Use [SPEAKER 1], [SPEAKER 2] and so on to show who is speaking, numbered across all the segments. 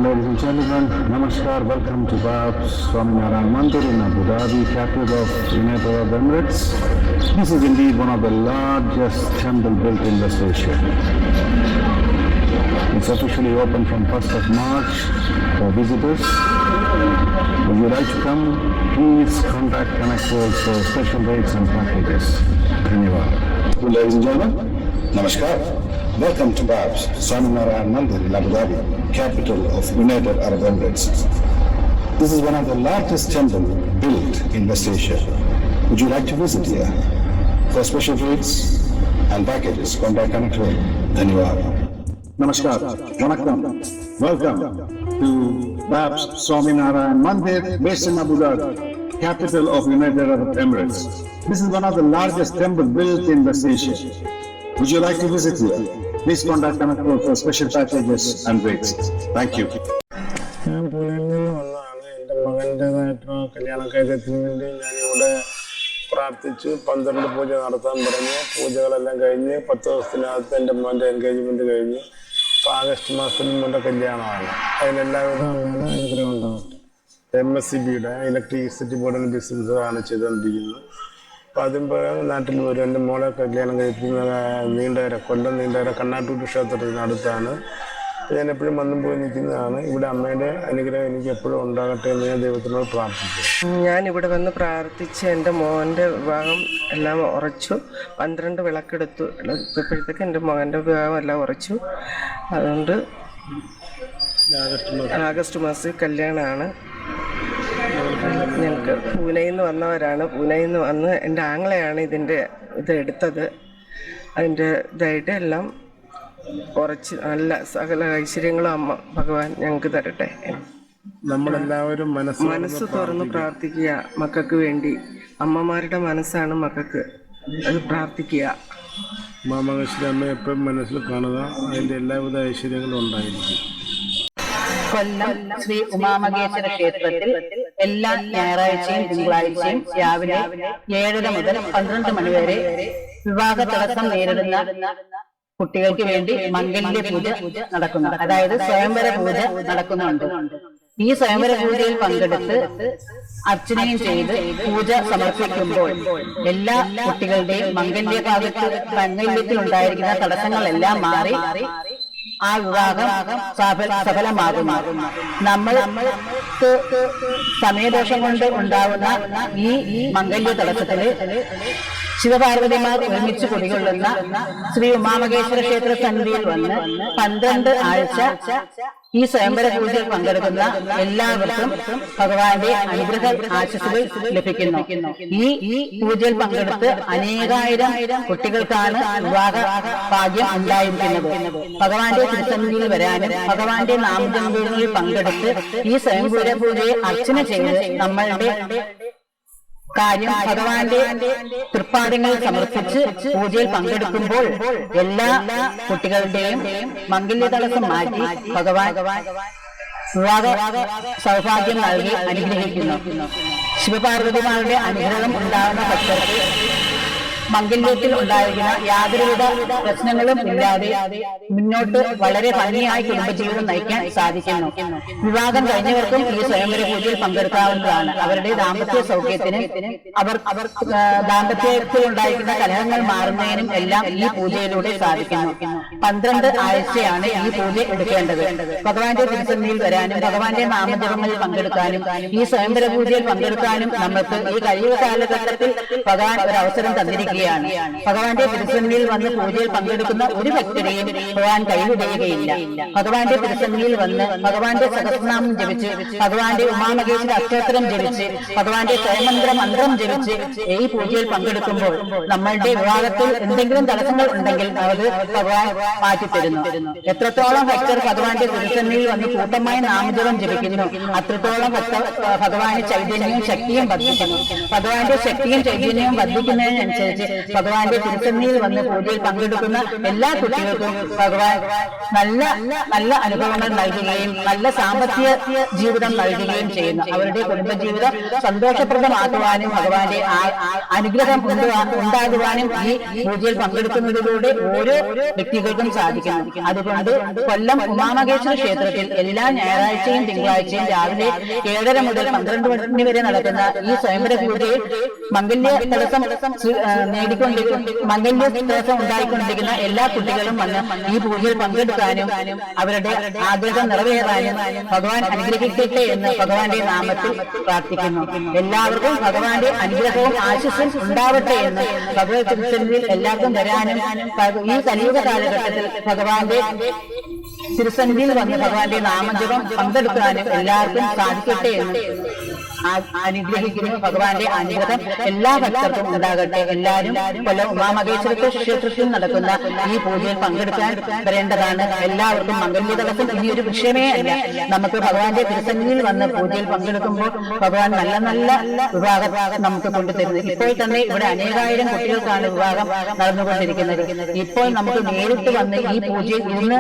[SPEAKER 1] afternoon, ladies and gentlemen. Namaskar. Welcome to Bab's Swaminarayan Mandir in Abu Dhabi, capital of United Arab Emirates. This is indeed one of the largest temple built in West Asia. It's officially open from 1st of March for visitors. Would you like to come? Please contact Connect World for special rates and packages. Dhanyavad.
[SPEAKER 2] Ladies and gentlemen, Namaskar. Welcome to Bab's Swaminarayan Mandir in Abu Dhabi, capital of United Arab Emirates. This is one of the largest temples built in West Asia. Would you like to visit here? For special rates and packages, contact Connect World. Dhanyavad.
[SPEAKER 1] Namaskar. Vanakkam. Welcome to Bab's Swaminarayan Mandir based in Abu Dhabi, capital of United Arab Emirates. This is one of the largest temples built in West Asia. Would you like to visit here? Please contact Connect World for special packages and rates. Thank you.
[SPEAKER 3] ഞാൻ പുനലിൽ നിന്ന് വന്നതാണ്. എൻ്റെ മകൻ്റെതായിട്ടുള്ള കല്യാണക്കാര്യത്തിന് വേണ്ടി ഞാനിവിടെ പ്രാർത്ഥിച്ചു. 12 പൂജ നടത്താൻ പറഞ്ഞു. പൂജകളെല്ലാം കഴിഞ്ഞ് 10 ദിവസത്തിനകത്ത് എൻ്റെ മോൻ്റെ എൻഗേജ്മെൻറ്റ് കഴിഞ്ഞ്. ഇപ്പോൾ ആഗസ്റ്റ് മാസത്തിൽ മോൻ്റെ കല്യാണമാണ്. അതിനെല്ലാവിധ അനുഗ്രഹം ഉണ്ടാകട്ടെ. MSCBയുടെ ഇലക്ട്രിസിറ്റി ബോർഡിൻ്റെ ബിസിനസ്സാണ് ചെയ്തുകൊണ്ടിരിക്കുന്നത്. അപ്പോൾ അതിപ്പോൾ നാട്ടിൽ വരും. എൻ്റെ മോളെ കല്യാണം കഴിപ്പിക്കുന്ന നീണ്ടകര, കൊല്ലം നീണ്ടകര കണ്ണാട്ടൂട്ട് ക്ഷേത്രത്തിനടുത്താണ്. ഞാൻ എപ്പോഴും വന്നും പോയി നിൽക്കുന്നതാണ്. ഇവിടെ അമ്മയുടെ അനുഗ്രഹം എനിക്ക് എപ്പോഴും ഉണ്ടാകട്ടെ എന്ന് ഞാൻ ദൈവത്തിനോട് പ്രാർത്ഥിച്ചു.
[SPEAKER 4] ഞാൻ ഇവിടെ വന്ന് പ്രാർത്ഥിച്ച് എൻ്റെ മോൻ്റെ വിവാഹം എല്ലാം ഉറച്ചു. 12 വിളക്കെടുത്തു. ഇപ്പോഴത്തേക്ക് എൻ്റെ മകൻ്റെ വിവാഹം എല്ലാം ഉറച്ചു. അതുകൊണ്ട് ആഗസ്റ്റ് മാസത്തിൽ കല്യാണമാണ്. ഞങ്ങൾക്ക് പൂനെയിൽ നിന്ന് വന്നവരാണ്. പൂനെയിൽ നിന്ന് വന്ന് എൻ്റെ ആങ്ങളെയാണ് ഇത് എടുത്തത്. അതിൻ്റെ ഇതായിട്ട് എല്ലാം ഉറച്ച് നല്ല സകല ഐശ്വര്യങ്ങളും അമ്മ ഭഗവാൻ ഞങ്ങൾക്ക് തരട്ടെ.
[SPEAKER 3] നമ്മളെല്ലാവരും
[SPEAKER 4] മനസ്സ് തുറന്ന് പ്രാർത്ഥിക്കുക മക്കൾക്ക് വേണ്ടി. അമ്മമാരുടെ മനസ്സാണ് മക്കൾക്ക്. അത് പ്രാർത്ഥിക്കുക.
[SPEAKER 3] മാമകശ്രീ അമ്മ എപ്പോഴും മനസ്സിൽ കാണുക. അതിൻ്റെ എല്ലാവിധ ഐശ്വര്യങ്ങളും ഉണ്ടായിരിക്കും.
[SPEAKER 5] കൊല്ലം ശ്രീ ഉമാമഹേശ്വര ക്ഷേത്രത്തിൽ എല്ലാ ഞായറാഴ്ചയും തിങ്കളാഴ്ചയും രാവിലെ 7:30 മുതൽ 12 മണി വരെ വിവാഹ തടസ്സം നേരിടുന്ന കുട്ടികൾക്ക് വേണ്ടി മംഗല്യ പൂജ നടക്കുന്നു. അതായത് സ്വയംവര പൂജ നടക്കുന്നുണ്ട്. ഈ സ്വയംവര പൂജയിൽ പങ്കെടുത്ത് അർച്ചനയും ചെയ്ത് പൂജ സമർപ്പിക്കുമ്പോൾ എല്ലാ കുട്ടികളുടെയും മംഗല്യത്തിൽ ഉണ്ടായിരിക്കുന്ന തടസ്സങ്ങളെല്ലാം മാറി ആ വിവാഹം സഫലമാകുന്നു. നമ്മൾക്ക് സമയദോഷം കൊണ്ട് ഉണ്ടാകുന്ന ഈ മംഗല്യ തടസ്സത്തില് ശിവപാർവതിമാർ ഒരുമിച്ച് കുടികൊള്ളുന്ന ശ്രീ ഉമാമഹേശ്വര ക്ഷേത്ര സന്നിധിയിൽ വന്ന് 12 ആഴ്ച ഈ സ്വയംവര പൂജയിൽ പങ്കെടുക്കുന്ന എല്ലാവർക്കും ഭഗവാന്റെ അനുഗ്രഹ ആശീസ്സുകൾ ലഭിക്കുന്നു. ഈ പൂജയിൽ പങ്കെടുത്ത് അനേകായിരം കുട്ടികൾക്കാണ് വിവാഹ ഭാഗ്യം ഉണ്ടായിരിക്കുന്നത്. ഭഗവാന്റെ തിരുസന്നിധിയിൽ വരാനും ഭഗവാന്റെ നാമജപങ്ങളിൽ പങ്കെടുത്ത് ഈ സ്വയംവര പൂജയെ അർച്ചന ചെയ്ത് നമ്മളുടെ കാര്യം ഭഗവാന്റെ തൃപ്പാദങ്ങളിൽ സമർപ്പിച്ച് പൂജയിൽ പങ്കെടുക്കുമ്പോൾ എല്ലാ കുട്ടികളുടെയും മംഗല്യ തടസ്സം മാറ്റി ഭഗവാൻ വിവാഹ സൗഭാഗ്യം നൽകി അനുഗ്രഹിക്കുന്നു. ശിവപാർവതിമാരുടെ അനുഗ്രഹം ഉണ്ടാകുന്ന ഭക്തർക്ക് മംഗല്യത്തിൽ ഉണ്ടായിരിക്കുന്ന യാതൊരുവിധ പ്രശ്നങ്ങളും ഇല്ലാതെ മുന്നോട്ട് വളരെ ഭംഗിയായി കുടുംബജീവിതം നയിക്കാൻ സാധിക്കുന്നു. വിവാഹം കഴിഞ്ഞവർക്കും ഈ സ്വയംവര പൂജയിൽ പങ്കെടുക്കാവുന്നതാണ്. അവരുടെ ദാമ്പത്യ സൗഖ്യത്തിനും അവർ ദാമ്പത്യത്തിൽ ഉണ്ടായിരിക്കുന്ന കലഹങ്ങൾ മാറുന്നതിനും എല്ലാം ഈ പൂജയിലൂടെ സാധിക്കുന്നു. 12 ആഴ്ചയാണ് ഈ പൂജ എടുക്കേണ്ടത്. ഭഗവാന്റെ തിരുസന്നിധിയിൽ വരാനും ഭഗവാന്റെ നാമജപങ്ങളിൽ പങ്കെടുക്കാനും ഈ സ്വയംവര പൂജയിൽ പങ്കെടുക്കാനും നമുക്ക് ഈ കഴിയുക കാലഘട്ടത്തിൽ ഭഗവാൻ ഒരു അവസരം തന്നിരിക്കുകയാണ്. ഭഗവാന്റെ തിരുസന്നിധിയിൽ വന്ന് പൂജയിൽ പങ്കെടുക്കുന്ന ഒരു ഭക്തരെയും ഭഗവാൻ കൈവിടുകയില്ല. ഭഗവാന്റെ തിരുസന്നിധിയിൽ വന്ന് ഭഗവാന്റെ സഹസ്രനാമം ജപിച്ച് ഭഗവാന്റെ ഉമാമഹേശ്വര അഷ്ടോത്തരം ജപിച്ച് ഭഗവാന്റെ സ്വയമന്ത്ര മന്ത്രം ജപിച്ച് ഈ പൂജയിൽ പങ്കെടുക്കുമ്പോൾ നമ്മളുടെ വിവാഹത്തിൽ എന്തെങ്കിലും തടസ്സങ്ങൾ ഉണ്ടെങ്കിൽ അത് ഭഗവാൻ മാറ്റിത്തരുന്നു. എത്രത്തോളം ഭക്തർ ഭഗവാന്റെ തിരുസന്നിധിയിൽ വന്ന് കൂട്ടമായി നാമജപം ജപിക്കുന്നു അത്രത്തോളം ഭഗവാന് ചൈതന്യവും ശക്തിയും വർദ്ധിക്കുന്നു. ഭഗവാന്റെ ശക്തിയും ചൈതന്യവും വർദ്ധിക്കുന്നതിനനുസരിച്ച് ഭഗവാന്റെ തിരുസന്നിധിയിൽ വന്ന് പൂജയിൽ പങ്കെടുക്കുന്ന എല്ലാ കുട്ടികൾക്കും ഭഗവാൻ നല്ല നല്ല അനുഭവങ്ങൾ നൽകുകയും നല്ല സാമ്പത്തിക ജീവിതം നൽകുകയും ചെയ്യുന്നു. അവരുടെ കുടുംബജീവിതം സന്തോഷപ്രദമാക്കുവാനും ഭഗവാന്റെ അനുഗ്രഹം ഉണ്ടാകുവാനും ഈ പൂജയിൽ പങ്കെടുക്കുന്നതിലൂടെ ഓരോ വ്യക്തികൾക്കും സാധിക്കുന്നു. അതുകൊണ്ട് കൊല്ലം ഉമാമഹേശ്വര ക്ഷേത്രത്തിൽ എല്ലാ ഞായറാഴ്ചയും തിങ്കളാഴ്ചയും രാവിലെ 7:30 മുതൽ 12 മണി വരെ നടക്കുന്ന ഈ സ്വയംവര പൂജയിൽ മംഗല്യ തടസ്സം ഉണ്ടായിക്കൊണ്ടിരിക്കുന്ന എല്ലാ കുട്ടികളും വന്ന് ഈ പൂജയിൽ പങ്കെടുക്കാനും അവരുടെ ആഗ്രഹം നിറവേറാനും ഭഗവാൻ അനുഗ്രഹിക്കട്ടെ എന്ന് ഭഗവാന്റെ നാമത്തിൽ പ്രാർത്ഥിക്കുന്നു. എല്ലാവർക്കും ഭഗവാന്റെ അനുഗ്രഹവും ആശിസ്സും ഉണ്ടാവട്ടെ എന്ന് ഭഗവത് തിരുസന്നിധിയിൽ എല്ലാവർക്കും വരാനും ഈ കലിയുഗ കാലഘട്ടത്തിൽ ഭഗവാന്റെ തിരുസന്നിധിയിൽ വന്ന് ഭഗവാന്റെ നാമജപം പങ്കെടുക്കാനും എല്ലാവർക്കും സാധിക്കട്ടെ എന്ന് അനുഗ്രഹിക്കുന്നു. ഭഗവാന്റെ അനുഗ്രഹം എല്ലാ ഭക്തർക്കും ഉണ്ടാകട്ടെ. എല്ലാവരും കൊല്ലം ഉമാമഹേശ്വര ക്ഷേത്രത്തിൽ നടക്കുന്ന ഈ പൂജയിൽ പങ്കെടുക്കാൻ വരേണ്ടതാണ്. എല്ലാവർക്കും മംഗല്യ തടസ്സം ഇനിയൊരു വിഷയമേ അല്ല. നമുക്ക് ഭഗവാന്റെ തിരുസന്നിധിയിൽ വന്ന് പൂജയിൽ പങ്കെടുക്കുമ്പോൾ ഭഗവാൻ നല്ല നല്ല വിവാഹം നമുക്ക് കൊണ്ടുതരുന്നത്. ഇപ്പോൾ തന്നെ ഇവിടെ അനേകായിരം കുട്ടികൾക്കാണ് വിവാഹം നടന്നുകൊണ്ടിരിക്കുന്നത്. ഇപ്പോൾ നമുക്ക് നേരിട്ട് വന്ന് ഈ പൂജയിൽ ഇരുന്ന്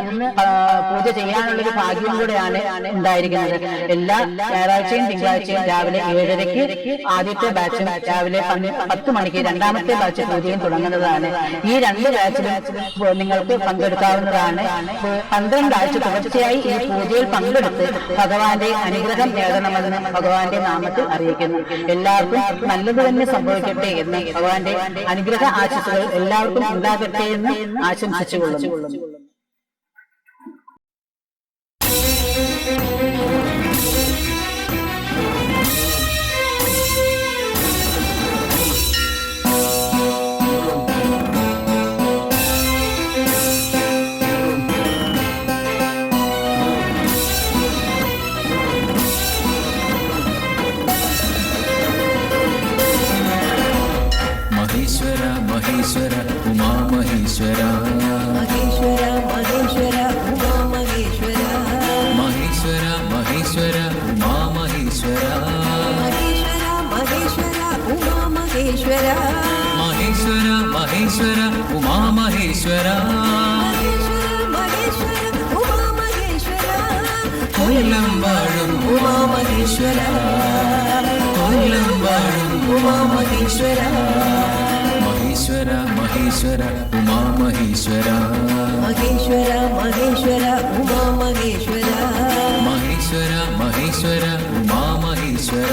[SPEAKER 5] പൂജ ചെയ്യാനുള്ളൊരു ഭാഗ്യം കൂടെയാണ് ഉണ്ടായിരിക്കുന്നത്. എല്ലാ ഞായറാഴ്ചയും തിങ്കളാഴ്ചയും രാവിലെ 7:30 ആദ്യത്തെ ബാച്ചും രാവിലെ 10 മണിക്ക് രണ്ടാമത്തെ ബാച്ച് പൂജയും തുടങ്ങുന്നതാണ്. ഈ 2 ബാച്ചിലും നിങ്ങൾക്ക് പങ്കെടുക്കാവുന്നതാണ്. 12 ആഴ്ച തുടർച്ചയായി ഈ പൂജയിൽ പങ്കെടുത്ത് ഭഗവാന്റെ അനുഗ്രഹം നേടണമെന്ന് ഭഗവാന്റെ നാമത്തിൽ അറിയിക്കുന്നു. എല്ലാവർക്കും നല്ലത് തന്നെ സംഭവിക്കട്ടെ എന്ന് ഭഗവാന്റെ അനുഗ്രഹ ആശംസകൾ എല്ലാവർക്കും ഉണ്ടാകട്ടെ എന്ന് ആശംസിച്ചുകൊള്ളുന്നു.
[SPEAKER 6] महेश्वर महेश्वर उमा महेश्वर
[SPEAKER 7] महेश्वर महेश्वर उमा महेश्वर
[SPEAKER 6] महेश्वर महेश्वर उमा महेश्वर
[SPEAKER 7] महेश्वर महेश्वर उमा महेश्वर
[SPEAKER 6] महेश्वर महेश्वर उमा महेश्वर
[SPEAKER 7] महेश्वर महेश्वर उमा महेश्वर
[SPEAKER 6] कोयलम वाळुम
[SPEAKER 7] उमा महेश्वर
[SPEAKER 6] कोयलम वाळुम
[SPEAKER 7] उमा महेश्वर
[SPEAKER 6] महेश्वर महेश्वर उमा महेश्वर
[SPEAKER 7] महेश्वर महेश्वर उमा महेश्वर
[SPEAKER 6] महेश्वर महेश्वर उमा महेश्वर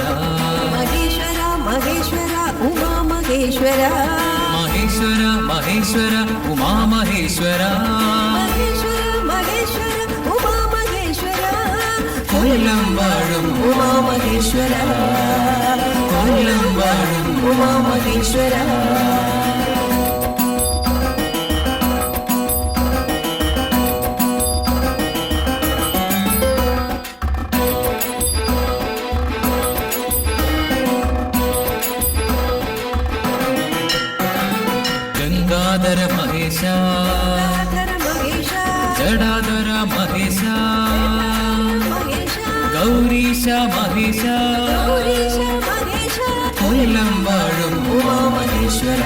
[SPEAKER 7] महेश्वर महेश्वर उमा महेश्वर
[SPEAKER 6] महेश्वर महेश्वर उमा महेश्वर
[SPEAKER 7] महेश्वर महेश्वर उमा महेश्वर
[SPEAKER 6] कोयलम वाळुम
[SPEAKER 7] उमा महेश्वर
[SPEAKER 6] कोयलम वाळुम
[SPEAKER 7] उमा महेश्वर
[SPEAKER 6] गंगाधर महेश जडाधर महेश गौरीश महेश कोयलम वाळुम
[SPEAKER 7] उमा महेश्वर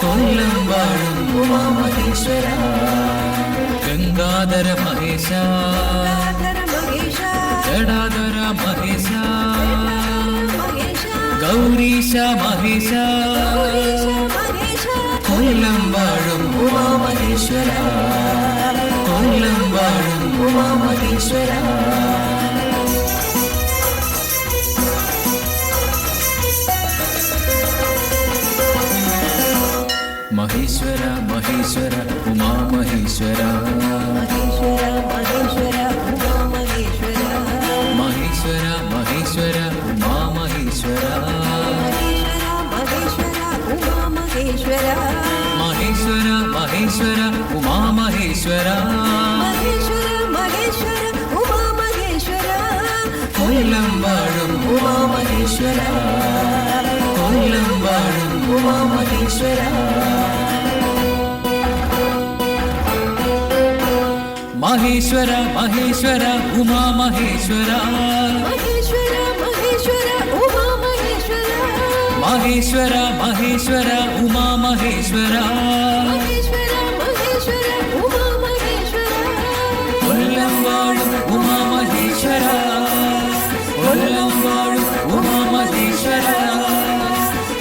[SPEAKER 6] कोयलम वाळुम
[SPEAKER 7] उमा महेश्वर
[SPEAKER 6] गंगाधर महेश जडाधर महेश गौरीश महेश कोयलम वाळुम
[SPEAKER 7] उमा महेश्वर
[SPEAKER 6] कोयलम वाळुम
[SPEAKER 7] उमा महेश्वर
[SPEAKER 6] महेश्वर महेश्वर उमा महेश्वर
[SPEAKER 7] महेश्वर महेश्वर उमा महेश्वर
[SPEAKER 6] महेश्वर महेश्वर उमा महेश्वर
[SPEAKER 7] महेश्वर उमा महेश्वर
[SPEAKER 6] महेश्वर महेश्वर उमा महेश्वर
[SPEAKER 7] महेश्वर महेश्वर उमा महेश्वर
[SPEAKER 6] कोयलम वाळुम
[SPEAKER 7] उमा महेश्वर
[SPEAKER 6] कोयलम वाळुम
[SPEAKER 7] उमा महेश्वर
[SPEAKER 6] महेश्वर महेश्वर उमा महेश्वर
[SPEAKER 7] महेश्वर महेश्वर उमा महेश्वर
[SPEAKER 6] മഹേശ്വര മഹേശ്വര ഉമാ മഹേശ്വര
[SPEAKER 7] മഹേശ്വര മഹേശ്വര ഉമാ മഹേശ്വര
[SPEAKER 6] കൊല്ലം വാഴും ഉമാ മഹേശ്വര കൊല്ലം വാഴും ഉമാ മഹേശ്വര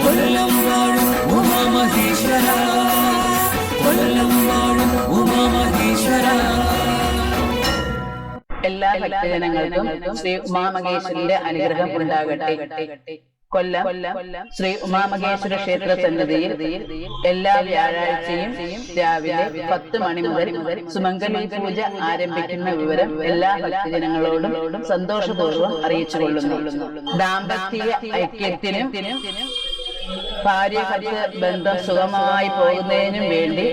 [SPEAKER 6] കൊല്ലം വാഴും ഉമാ മഹേശ്വര കൊല്ലം വാഴും ഉമാ മഹേശ്വര.
[SPEAKER 5] എല്ലാ ഭക്തജനങ്ങൾക്കും ശ്രീ ഉമാമഹേശ്വരന്റെ അനുഗ്രഹം ഉണ്ടാകട്ടെ. കൊല്ലം ശ്രീ ഉമാമഹേശ്വര ക്ഷേത്ര സന്നിധിയിൽ എല്ലാ വ്യാഴാഴ്ചയും രാവിലെ 10 മണി മുതൽ സുമംഗലി പൂജ ആരംഭിക്കുന്ന വിവരം എല്ലാ ഭക്തജനങ്ങളോടും സന്തോഷപൂർവ്വം അറിയിച്ചുകൊള്ളുന്നു. ദാമ്പത്യ ഐക്യത്തിനും ഭാര്യ ബന്ധം സുഗമമായി പോകുന്നതിനും വേണ്ടി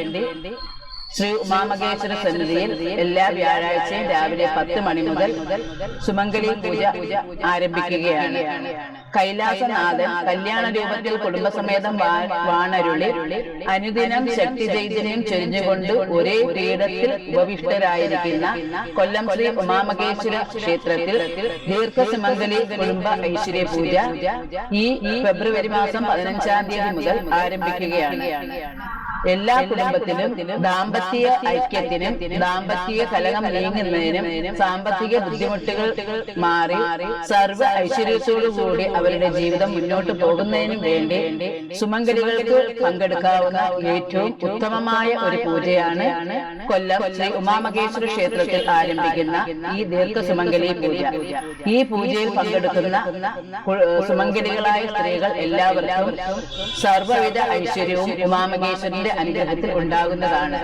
[SPEAKER 5] ശ്രീ ഉമാമഹേശ്വര സന്നിധിയിൽ എല്ലാ വ്യാഴാഴ്ചയും രാവിലെ 10 മണി മുതൽ സുമംഗലി പൂജ ആരംഭിക്കുകയാണ്. കൈലാസനാഥൻ കല്യാണ രൂപത്തിൽ കുടുംബസമേതം വാണരുളി അനുദിനം ശക്തി ചൈതന്യം ചൊരിഞ്ഞുകൊണ്ട് ഒരേ പീഠത്തിൽ ഉപവിഷ്ടരായിരിക്കുന്ന കൊല്ലം ശ്രീ ഉമാമഹേശ്വര ക്ഷേത്രത്തിൽ ദീർഘസുമംഗലി കുടുംബ ഐശ്വര്യ പൂജ ഈ ഫെബ്രുവരി മാസം 15-ാം തീയതി മുതൽ ആരംഭിക്കുകയാണ്. എല്ലാ കുടുംബത്തിലും ദാമ്പത്യ ഐക്യത്തിനും ദാമ്പത്യ കലഹം നീങ്ങുന്നതിനും സാമ്പത്തിക ബുദ്ധിമുട്ടുകൾ മാറി സർവ്വ ഐശ്വര്യത്തോടുകൂടി അവരുടെ ജീവിതം മുന്നോട്ട് പോകുന്നതിനും വേണ്ടി സുമംഗലികൾക്ക് പങ്കെടുക്കാവുന്ന ഏറ്റവും ഉത്തമമായ ഒരു പൂജയാണ് കൊല്ലം ശ്രീ ഉമാമഹേശ്വര ക്ഷേത്രത്തിൽ ആരംഭിക്കുന്ന ഈ ദീർഘസുമംഗലി പൂജ. ഈ പൂജയിൽ പങ്കെടുക്കുന്ന സുമംഗലികളായ സ്ത്രീകൾ എല്ലാവർക്കും സർവ്വവിധ ഐശ്വര്യവും ഉമാമഹേശ്വരന്റെ അനുഗ്രഹത്തിൽ ഉണ്ടാകുന്നതാണ്.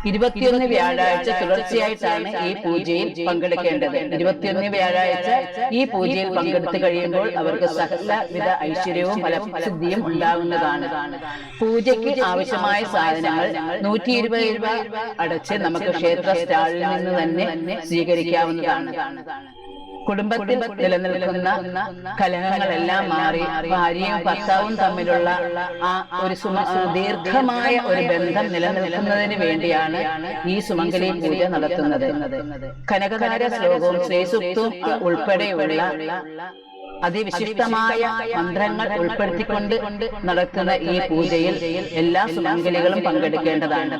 [SPEAKER 5] 21 വ്യാഴാഴ്ച തുടർച്ചയായിട്ടാണ് ഈ പൂജയിൽ പങ്കെടുക്കേണ്ടത്. 21 വ്യാഴാഴ്ച ഈ പൂജയിൽ പങ്കെടുത്തു കഴിയുമ്പോൾ അവർക്ക് സകലവിധ ഐശ്വര്യവും ഫലസിദ്ധിയും ഉണ്ടാകുന്നതാണ്. പൂജയ്ക്ക് ആവശ്യമായ സാധനങ്ങൾ 120 രൂപ അടച്ച് നമുക്ക് ക്ഷേത്ര സ്റ്റാളിൽ നിന്ന് തന്നെ സ്വീകരിക്കാവുന്നതാണ്. കുടുംബത്തിൽ നിലനിൽക്കുന്ന കലഹങ്ങളെല്ലാം മാറി ഭാര്യയും ഭർത്താവും തമ്മിലുള്ള ആ ഒരു ദീർഘമായ ഒരു ബന്ധം നിലനിൽക്കുന്നതിന് വേണ്ടിയാണ് ഈ സുമംഗലി പൂജ നടത്തുന്നത്. കനകധാര ശ്ലോകവും ശ്രീസൂക്തവും ഉൾപ്പെടെയുള്ള അതിവിശിഷ്ടമായ മന്ത്രങ്ങൾ ഉൾപ്പെടുത്തിക്കൊണ്ട് നടക്കുന്ന ഈ പൂജയിൽ എല്ലാ സുമംഗലികളും പങ്കെടുക്കേണ്ടതാണ്.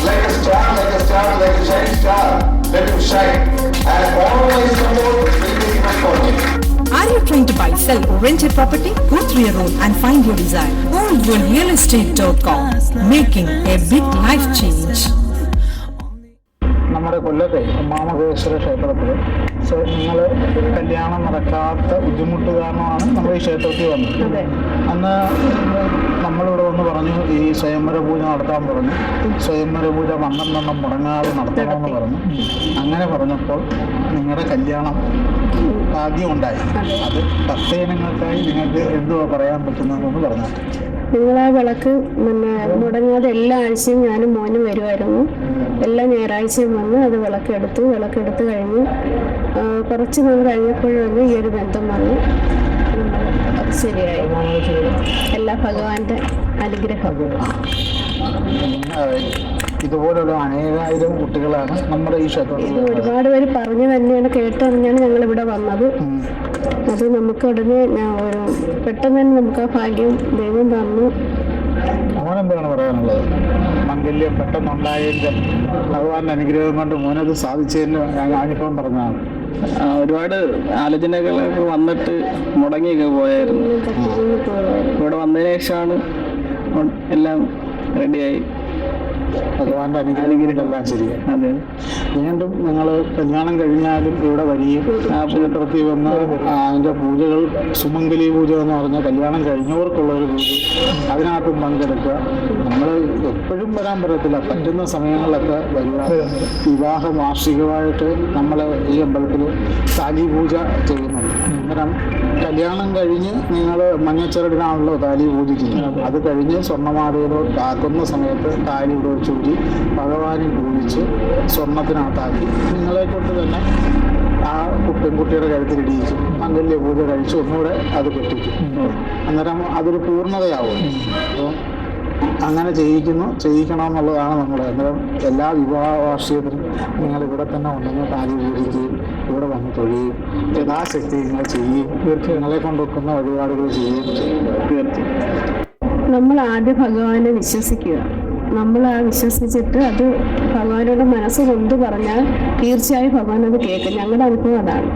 [SPEAKER 2] Like a star, like a star, like a shining star. Let him shine. And always support will be my fortune.
[SPEAKER 8] Are you trying to buy, sell, or rent a property? Go through your own and find your desire. GoldWorldRealEstate.com, making a big life change.
[SPEAKER 3] നമ്മുടെ കൊല്ലത്തെ ഉമാമഹേശ്വര ക്ഷേത്രത്തിൽ നിങ്ങൾ കല്യാണം നടക്കാത്ത ബുദ്ധിമുട്ട് കാരണമാണ് നമ്മൾ ഈ ക്ഷേത്രത്തിൽ വന്നത്. അന്ന് നമ്മളിവിടെ വന്ന് പറഞ്ഞു ഈ സ്വയംവര പൂജ നടത്താൻ പറഞ്ഞു. സ്വയംവര പൂജ 12 മുടങ്ങാതെ നടത്തണമെന്ന് പറഞ്ഞു. അങ്ങനെ പറഞ്ഞപ്പോൾ നിങ്ങളുടെ കല്യാണം ഭാഗ്യമുണ്ടായി. അത് ഭക്തജനങ്ങൾക്കായി നിങ്ങൾക്ക് എന്തുവാ പറയാൻ പറ്റുന്നതെന്ന് പറഞ്ഞു.
[SPEAKER 9] നിങ്ങളാ വിളക്ക് മുടങ്ങാതെ എല്ലാ ആഴ്ചയും ഞാനും മോനും വരുമായിരുന്നു. എല്ലാ ഞായറാഴ്ചയും വന്ന് അത് വിളക്കെടുത്ത് കഴിഞ്ഞ് കുറച്ച് നാൾ കഴിഞ്ഞപ്പോഴൊന്ന് ഈ ഒരു ബന്ധം വന്നു. അത് ശരിയായി. എല്ലാ ഭഗവാന്റെ അനുഗ്രഹം.
[SPEAKER 3] ഇതുപോലുള്ള അനേകായിരം കുട്ടികളാണ് നമ്മുടെ ഈ ക്ഷേത്രത്തിൽ.
[SPEAKER 9] ഇത് ഒരുപാട് പേര് പറഞ്ഞു തന്നെയാണ് കേട്ടറിഞ്ഞാണ് ഞങ്ങൾ ഇവിടെ വന്നത്. അത് നമുക്ക് ഉടനെ പെട്ടെന്ന് തന്നെ നമുക്ക് ആ ഭാഗ്യം ദൈവം തന്നു.
[SPEAKER 3] മോനെന്താണ് പറയാനുള്ളത്? മംഗല്യം പെട്ടെന്നുണ്ടായതിൻ്റെ ഭഗവാന്റെ അനുഗ്രഹം കൊണ്ട് മോനത് സാധിച്ചതിന് ഞാനിപ്പം പറഞ്ഞതാണ്.
[SPEAKER 10] ഒരുപാട് ആലോചനകളൊക്കെ വന്നിട്ട് മുടങ്ങിയൊക്കെ പോയായിരുന്നു. ഇവിടെ വന്നതിന് ശേഷമാണ് എല്ലാം റെഡിയായി.
[SPEAKER 3] ഭഗവാന്റെ അനുഗ്രഹങ്ങളെല്ലാം ശരിയാണ്.
[SPEAKER 10] അതെ.
[SPEAKER 3] വീണ്ടും നിങ്ങൾ കല്യാണം കഴിഞ്ഞാലും ഇവിടെ വരികയും ആ ക്ഷേത്രത്തിൽ വന്ന് അതിൻ്റെ പൂജകൾ, സുമംഗലി പൂജ എന്ന് പറഞ്ഞാൽ കല്യാണം കഴിഞ്ഞവർക്കുള്ള ഒരു പൂജ, അതിനകത്തും പങ്കെടുക്കുക. നമ്മൾ എപ്പോഴും വരാൻ പറ്റത്തില്ല, പറ്റുന്ന സമയങ്ങളിലൊക്കെ വരിക. വിവാഹ വാർഷികമായിട്ട് നമ്മൾ ഈ അമ്പലത്തിൽ താലി പൂജ ചെയ്യുന്നുണ്ട്. അന്നേരം കല്യാണം കഴിഞ്ഞ് നിങ്ങൾ മഞ്ഞച്ചരടിനാണല്ലോ താലി പൂജിക്കുന്നത്. അത് കഴിഞ്ഞ് സ്വർണ്ണമാലയിലോ കാക്കുന്ന സമയത്ത് താലി ഇവിടെ ചൂടി ഭഗവാനെ പൂജിച്ച് സ്വർണത്തിനകത്താക്കി നിങ്ങളെ കൊണ്ട് തന്നെ ആ പെൺകുട്ടിയുടെ കഴുത്തിലിടിയിച്ചു മംഗല്യ പൂജ കഴിച്ച് ഒന്നുകൂടെ അത് കെട്ടിക്കും. അന്നേരം അതൊരു പൂർണ്ണതയാവും. അപ്പോൾ അങ്ങനെ ചെയ്യിക്കണമെന്നുള്ളതാണ് നമ്മുടെ. അന്നേരം എല്ലാ വിവാഹ വാർഷികത്തിനും നിങ്ങൾ ഇവിടെ തന്നെ ഉണ്ടെങ്കിൽ താലി പൂജിക്കുകയും ഇവിടെ വന്ന് തൊഴുകയും യഥാശക്തി നിങ്ങൾ ചെയ്യുകയും നിങ്ങളെ കൊണ്ടുവെക്കുന്ന വഴിപാടുകൾ ചെയ്യുകയും ചെയ്യും.
[SPEAKER 9] നമ്മൾ ആദ്യം ഭഗവാനെ വിശ്വസിക്കുക. നമ്മൾ ആ വിശ്വസിച്ചിട്ട് അത് ഭഗവാനോട് മനസ്സ് കൊണ്ട് പറഞ്ഞാൽ തീർച്ചയായും ഭഗവാൻ അത് കേൾക്കും. ഞങ്ങളുടെ അനുഭവം അതാണ്.